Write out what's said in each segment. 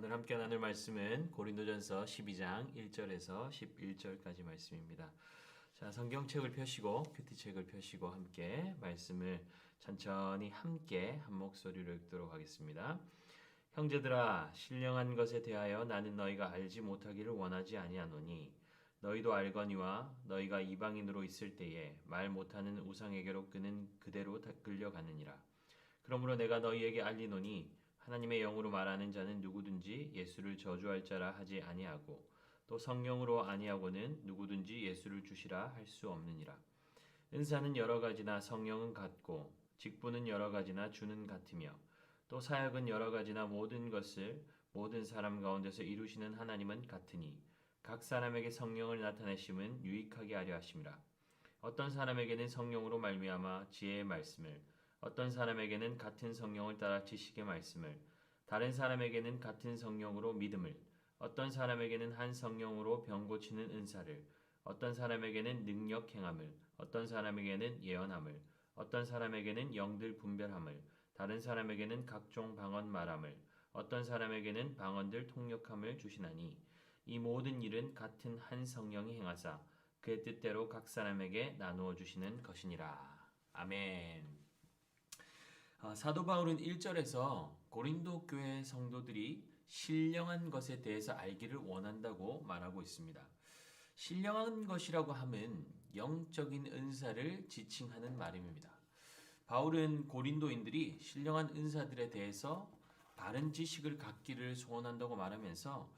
오늘 함께 나눌 말씀은 고린도전서 12장 1절에서 11절까지 말씀입니다. 자, 성경책을 펴시고 큐티책을 펴시고 함께 말씀을 천천히 함께 한 목소리로 읽도록 하겠습니다. 형제들아, 신령한 것에 대하여 나는 너희가 알지 못하기를 원하지 아니하노니 너희도 알거니와 너희가 이방인으로 있을 때에 말 못하는 우상에게로 끄는 그대로 끌려가느니라. 그러므로 내가 너희에게 알리노니 하나님의 영으로 말하는 자는 누구든지 예수를 저주할 자라 하지 아니하고 또 성령으로 아니하고는 누구든지 예수를 주시라 할 수 없느니라. 은사는 여러 가지나 성령은 같고 직분은 여러 가지나 주는 같으며 또 사역은 여러 가지나 모든 것을 모든 사람 가운데서 이루시는 하나님은 같으니 각 사람에게 성령을 나타내심은 유익하게 하려 하심이라. 어떤 사람에게는 성령으로 말미암아 지혜의 말씀을, 어떤 사람에게는 같은 성령을 따라 지식의 말씀을, 다른 사람에게는 같은 성령으로 믿음을, 어떤 사람에게는 한 성령으로 병 고치는 은사를, 어떤 사람에게는 능력 행함을, 어떤 사람에게는 예언함을, 어떤 사람에게는 영들 분별함을, 다른 사람에게는 각종 방언 말함을, 어떤 사람에게는 방언들 통역함을 주시나니 이 모든 일은 같은 한 성령이 행하사 그의 뜻대로 각 사람에게 나누어 주시는 것이니라. 아멘. 사도 바울은 1절에서 고린도 교회 성도들이 신령한 것에 대해서 알기를 원한다고 말하고 있습니다. 신령한 것이라고 하면 영적인 은사를 지칭하는 말입니다. 바울은 고린도인들이 신령한 은사들에 대해서 바른 지식을 갖기를 소원한다고 말하면서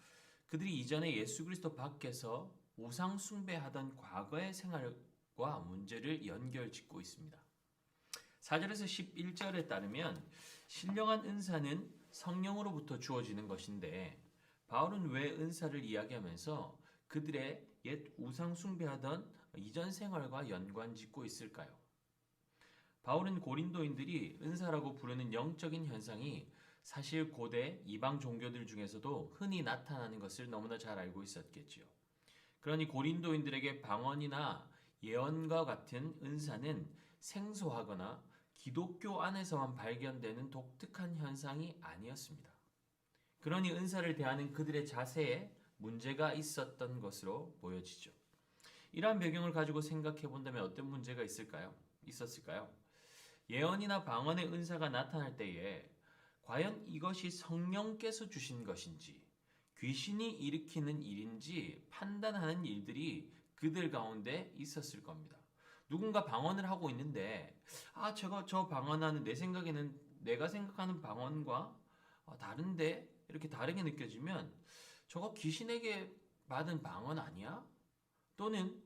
그들이 이전에 예수 그리스도 밖에서 우상 숭배하던 과거의 생활과 문제를 연결짓고 있습니다. 4절에서 11절에 따르면 신령한 은사는 성령으로부터 주어지는 것인데 바울은 왜 은사를 이야기하면서 그들의 옛 우상 숭배하던 이전 생활과 연관짓고 있을까요? 바울은 고린도인들이 은사라고 부르는 영적인 현상이 사실 고대 이방 종교들 중에서도 흔히 나타나는 것을 너무나 잘 알고 있었겠지요. 그러니 고린도인들에게 방언이나 예언과 같은 은사는 생소하거나 기독교 안에서만 발견되는 독특한 현상이 아니었습니다. 그러니 은사를 대하는 그들의 자세에 문제가 있었던 것으로 보여지죠. 이러한 배경을 가지고 생각해 본다면 어떤 문제가 있었을까요? 예언이나 방언의 은사가 나타날 때에 과연 이것이 성령께서 주신 것인지 귀신이 일으키는 일인지 판단하는 일들이 그들 가운데 있었을 겁니다. 누군가 방언을 하고 있는데 제가 저 방언하는 내 생각에는 내가 생각하는 방언과 다른데 이렇게 다르게 느껴지면 저거 귀신에게 받은 방언 아니야? 또는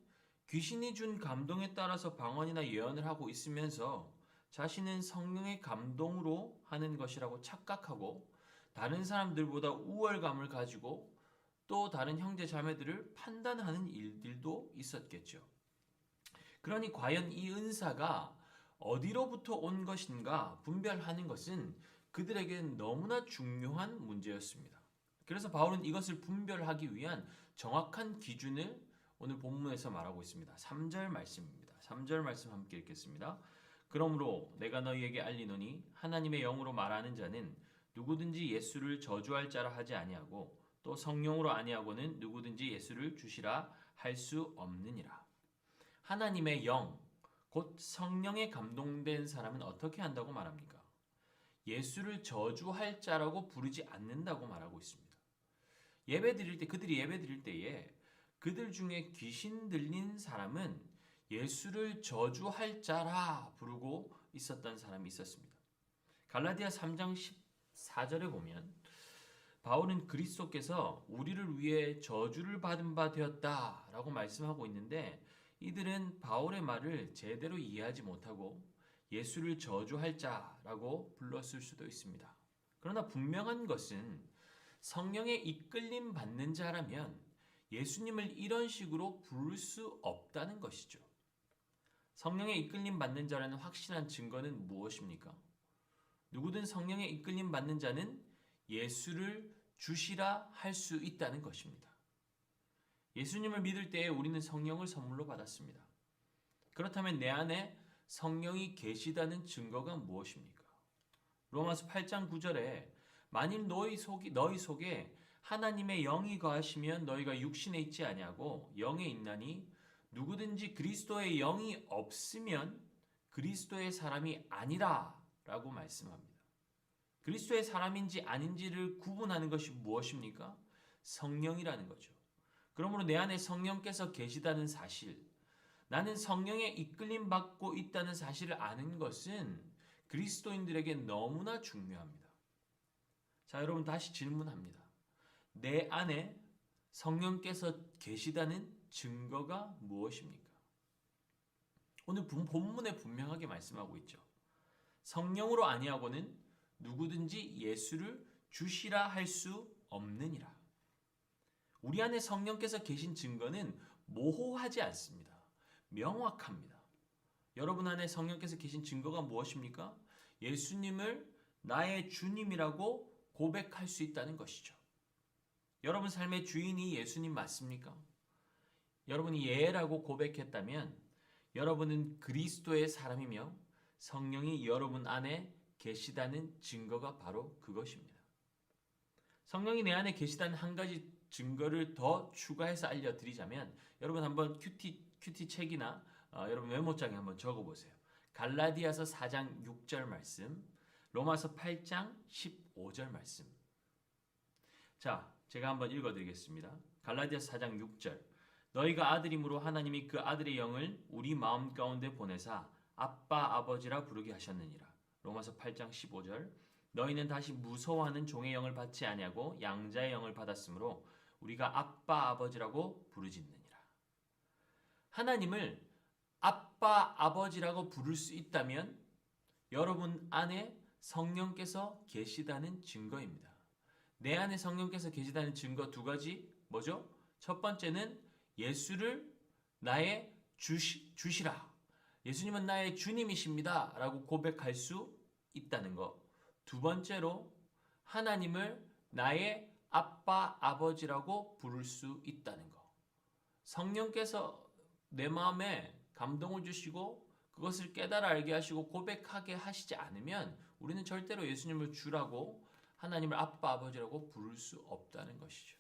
귀신이 준 감동에 따라서 방언이나 예언을 하고 있으면서 자신은 성령의 감동으로 하는 것이라고 착각하고 다른 사람들보다 우월감을 가지고 또 다른 형제 자매들을 판단하는 일들도 있었겠죠. 그러니 과연 이 은사가 어디로부터 온 것인가 분별하는 것은 그들에게는 너무나 중요한 문제였습니다. 그래서 바울은 이것을 분별하기 위한 정확한 기준을 오늘 본문에서 말하고 있습니다. 3절 말씀입니다. 3절 말씀 함께 읽겠습니다. 그러므로 내가 너희에게 알리노니 하나님의 영으로 말하는 자는 누구든지 예수를 저주할 자라 하지 아니하고 또 성령으로 아니하고는 누구든지 예수를 주시라 할 수 없느니라. 하나님의 영, 곧 성령에 감동된 사람은 어떻게 한다고 말합니까? 예수를 저주할 자라고 부르지 않는다고 말하고 있습니다. 그들이 예배 드릴 때에 그들 중에 귀신 들린 사람은 예수를 저주할 자라 부르고 있었던 사람이 있었습니다. 갈라디아 3장 14절에 보면 바울은 그리스도께서 우리를 위해 저주를 받은 바 되었다라고 말씀하고 있는데 이들은 바울의 말을 제대로 이해하지 못하고 예수를 저주할 자라고 불렀을 수도 있습니다. 그러나 분명한 것은 성령의 이끌림 받는 자라면 예수님을 이런 식으로 부를 수 없다는 것이죠. 성령의 이끌림 받는 자라는 확실한 증거는 무엇입니까? 누구든 성령의 이끌림 받는 자는 예수를 주시라 할 수 있다는 것입니다. 예수님을 믿을 때에 우리는 성령을 선물로 받았습니다. 그렇다면 내 안에 성령이 계시다는 증거가 무엇입니까? 로마서 8장 9절에 만일 너희 속에 하나님의 영이 거하시면 너희가 육신에 있지 아니하고 영에 있나니 누구든지 그리스도의 영이 없으면 그리스도의 사람이 아니라라고 말씀합니다. 그리스도의 사람인지 아닌지를 구분하는 것이 무엇입니까? 성령이라는 거죠. 그러므로 내 안에 성령께서 계시다는 사실, 나는 성령에 이끌림 받고 있다는 사실을 아는 것은 그리스도인들에게 너무나 중요합니다. 자, 여러분 다시 질문합니다. 내 안에 성령께서 계시다는 증거가 무엇입니까? 오늘 본문에 분명하게 말씀하고 있죠. 성령으로 아니하고는 누구든지 예수를 주시라 할 수 없느니라. 우리 안에 성령께서 계신 증거는 모호하지 않습니다. 명확합니다. 여러분 안에 성령께서 계신 증거가 무엇입니까? 예수님을 나의 주님이라고 고백할 수 있다는 것이죠. 여러분 삶의 주인이 예수님 맞습니까? 여러분이 예라고 고백했다면 여러분은 그리스도의 사람이며 성령이 여러분 안에 계시다는 증거가 바로 그것입니다. 성령이 내 안에 계시다는 한 가지 증거를 더 추가해서 알려드리자면 여러분 한번 큐티 책이나 여러분 메모장에 한번 적어보세요. 갈라디아서 4장 6절 말씀, 로마서 8장 15절 말씀. 자, 제가 한번 읽어드리겠습니다. 갈라디아서 4장 6절. 너희가 아들임으로 하나님이 그 아들의 영을 우리 마음 가운데 보내사 아빠 아버지라 부르게 하셨느니라. 로마서 8장 15절. 너희는 다시 무서워하는 종의 영을 받지 아니하고 양자의 영을 받았으므로 우리가 아빠 아버지라고 부르짖느니라. 하나님을 아빠 아버지라고 부를 수 있다면 여러분 안에 성령께서 계시다는 증거입니다. 내 안에 성령께서 계시다는 증거 두 가지 뭐죠? 첫 번째는 예수를 나의 주시라. 예수님은 나의 주님이십니다. 라고 고백할 수 있다는 것. 두 번째로 하나님을 나의 아빠 아버지라고 부를 수 있다는 것. 성령께서 내 마음에 감동을 주시고 그것을 깨달아 알게 하시고 고백하게 하시지 않으면 우리는 절대로 예수님을 주라고 하나님을 아빠 아버지라고 부를 수 없다는 것이죠.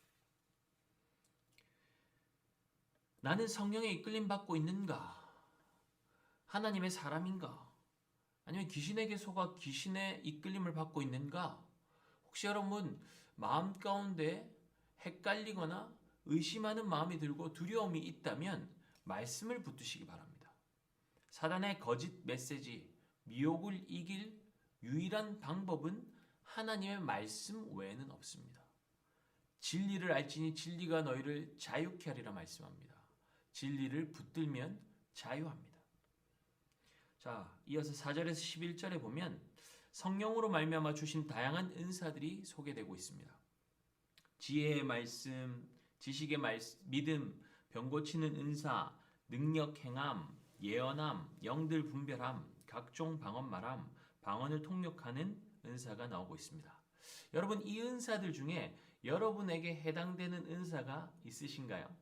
나는 성령에 이끌림 받고 있는가? 하나님의 사람인가? 아니면 귀신에게 속아 귀신의 이끌림을 받고 있는가? 혹시 여러분 마음 가운데 헷갈리거나 의심하는 마음이 들고 두려움이 있다면 말씀을 붙드시기 바랍니다. 사단의 거짓 메시지, 미혹을 이길 유일한 방법은 하나님의 말씀 외에는 없습니다. 진리를 알지니 진리가 너희를 자유케 하리라 말씀합니다. 진리를 붙들면 자유합니다. 자, 이어서 4절에서 11절에 보면 성령으로 말미암아 주신 다양한 은사들이 소개되고 있습니다. 지혜의 말씀, 지식의 말씀, 믿음, 병 고치는 은사, 능력 행함, 예언함, 영들 분별함, 각종 방언 말함, 방언을 통역하는 은사가 나오고 있습니다. 여러분 이 은사들 중에 여러분에게 해당되는 은사가 있으신가요?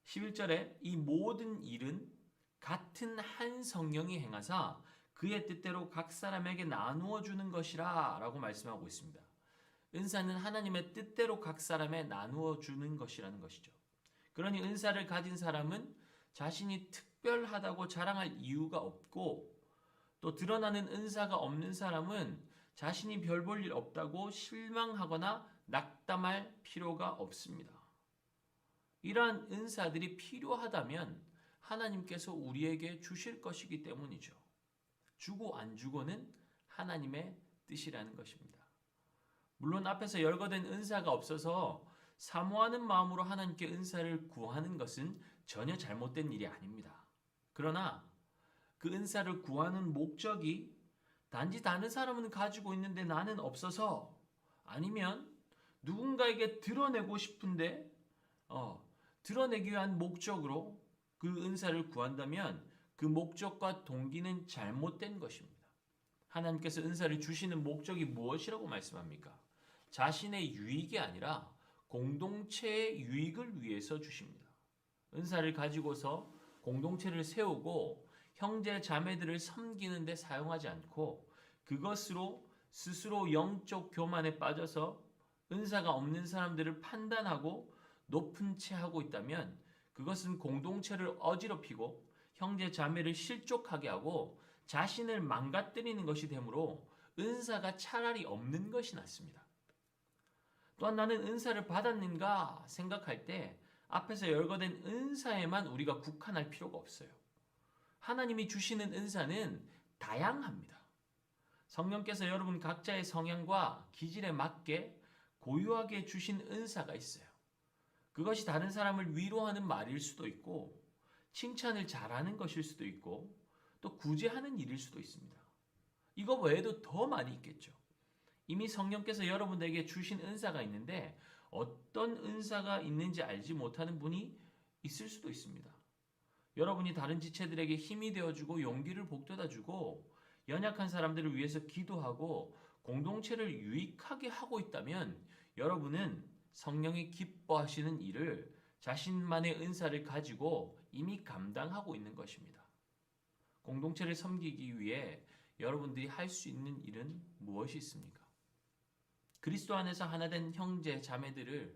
11절에 이 모든 일은 같은 한 성령이 행하사 그의 뜻대로 각 사람에게 나누어 주는 것이라 라고 말씀하고 있습니다. 은사는 하나님의 뜻대로 각 사람에 나누어 주는 것이라는 것이죠. 그러니 은사를 가진 사람은 자신이 특별하다고 자랑할 이유가 없고 또 드러나는 은사가 없는 사람은 자신이 별 볼 일 없다고 실망하거나 낙담할 필요가 없습니다. 이러한 은사들이 필요하다면 하나님께서 우리에게 주실 것이기 때문이죠. 주고 안 주고는 하나님의 뜻이라는 것입니다. 물론 앞에서 열거된 은사가 없어서 사모하는 마음으로 하나님께 은사를 구하는 것은 전혀 잘못된 일이 아닙니다. 그러나 그 은사를 구하는 목적이 단지 다른 사람은 가지고 있는데 나는 없어서 아니면 누군가에게 드러내고 싶은데 드러내기 위한 목적으로 그 은사를 구한다면 그 목적과 동기는 잘못된 것입니다. 하나님께서 은사를 주시는 목적이 무엇이라고 말씀합니까? 자신의 유익이 아니라 공동체의 유익을 위해서 주십니다. 은사를 가지고서 공동체를 세우고 형제 자매들을 섬기는 데 사용하지 않고 그것으로 스스로 영적 교만에 빠져서 은사가 없는 사람들을 판단하고 높은 채 하고 있다면 그것은 공동체를 어지럽히고 형제 자매를 실족하게 하고 자신을 망가뜨리는 것이 되므로 은사가 차라리 없는 것이 낫습니다. 또한 나는 은사를 받았는가 생각할 때 앞에서 열거된 은사에만 우리가 국한할 필요가 없어요. 하나님이 주시는 은사는 다양합니다. 성령께서 여러분 각자의 성향과 기질에 맞게 고유하게 주신 은사가 있어요. 그것이 다른 사람을 위로하는 말일 수도 있고 칭찬을 잘하는 것일 수도 있고 또 구제하는 일일 수도 있습니다. 이거 외에도 더 많이 있겠죠. 이미 성령께서 여러분에게 주신 은사가 있는데 어떤 은사가 있는지 알지 못하는 분이 있을 수도 있습니다. 여러분이 다른 지체들에게 힘이 되어주고 용기를 북돋아주고 연약한 사람들을 위해서 기도하고 공동체를 유익하게 하고 있다면 여러분은 성령이 기뻐하시는 일을 자신만의 은사를 가지고 이미 감당하고 있는 것입니다. 공동체를 섬기기 위해 여러분들이 할 수 있는 일은 무엇이 있습니까? 그리스도 안에서 하나된 형제 자매들을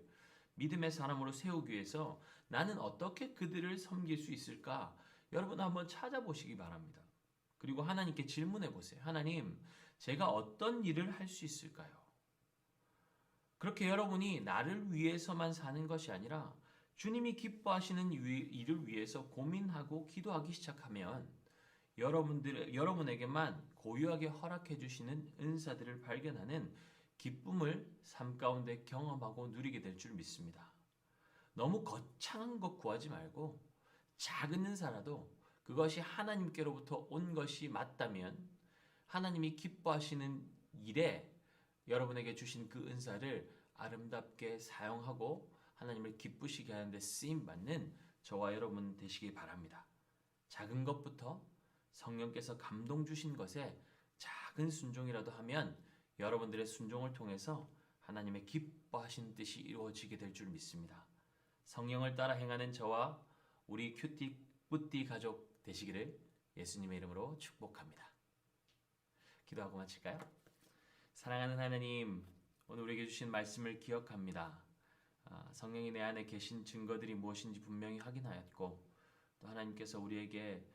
믿음의 사람으로 세우기 위해서 나는 어떻게 그들을 섬길 수 있을까? 여러분 한번 찾아보시기 바랍니다. 그리고 하나님께 질문해 보세요. 하나님, 제가 어떤 일을 할 수 있을까요? 그렇게 여러분이 나를 위해서만 사는 것이 아니라 주님이 기뻐하시는 일을 위해서 고민하고 기도하기 시작하면 여러분에게만 고유하게 허락해 주시는 은사들을 발견하는 기쁨을 삶 가운데 경험하고 누리게 될 줄 믿습니다. 너무 거창한 것 구하지 말고 작은 은사라도 그것이 하나님께로부터 온 것이 맞다면 하나님이 기뻐하시는 일에 여러분에게 주신 그 은사를 아름답게 사용하고 하나님을 기쁘시게 하는 데 쓰임받는 저와 여러분 되시기 바랍니다. 작은 것부터 성령께서 감동 주신 것에 작은 순종이라도 하면 여러분들의 순종을 통해서 하나님의 기뻐하신 뜻이 이루어지게 될 줄 믿습니다. 성령을 따라 행하는 저와 우리 큐티 뿌띠 가족 되시기를 예수님의 이름으로 축복합니다. 기도하고 마칠까요? 사랑하는 하나님, 오늘 우리에게 주신 말씀을 기억합니다. 성령이 내 안에 계신 증거들이 무엇인지 분명히 확인하였고 또 하나님께서 우리에게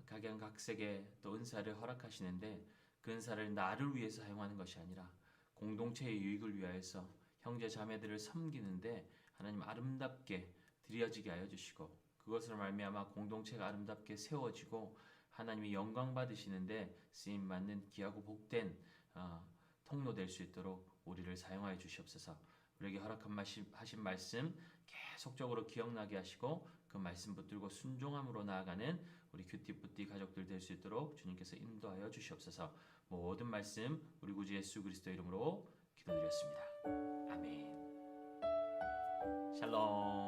각양각색의 또 은사를 허락하시는데 그 은사를 나를 위해서 사용하는 것이 아니라 공동체의 유익을 위하여서 형제 자매들을 섬기는데 하나님 아름답게 드려지게 하여 주시고 그것으로 말미암아 공동체가 아름답게 세워지고 하나님이 영광 받으시는데 쓰임 받는 귀하고 복된 통로 될 수 있도록 우리를 사용하여 주시옵소서. 우리에게 허락하신 말씀 계속적으로 기억나게 하시고 그 말씀 붙들고 순종함으로 나아가는 우리 큐티뿌띠 가족들 될 수 있도록 주님께서 인도하여 주시옵소서. 모든 말씀 우리 구주 예수 그리스도 이름으로 기도드렸습니다. 아멘. 샬롬.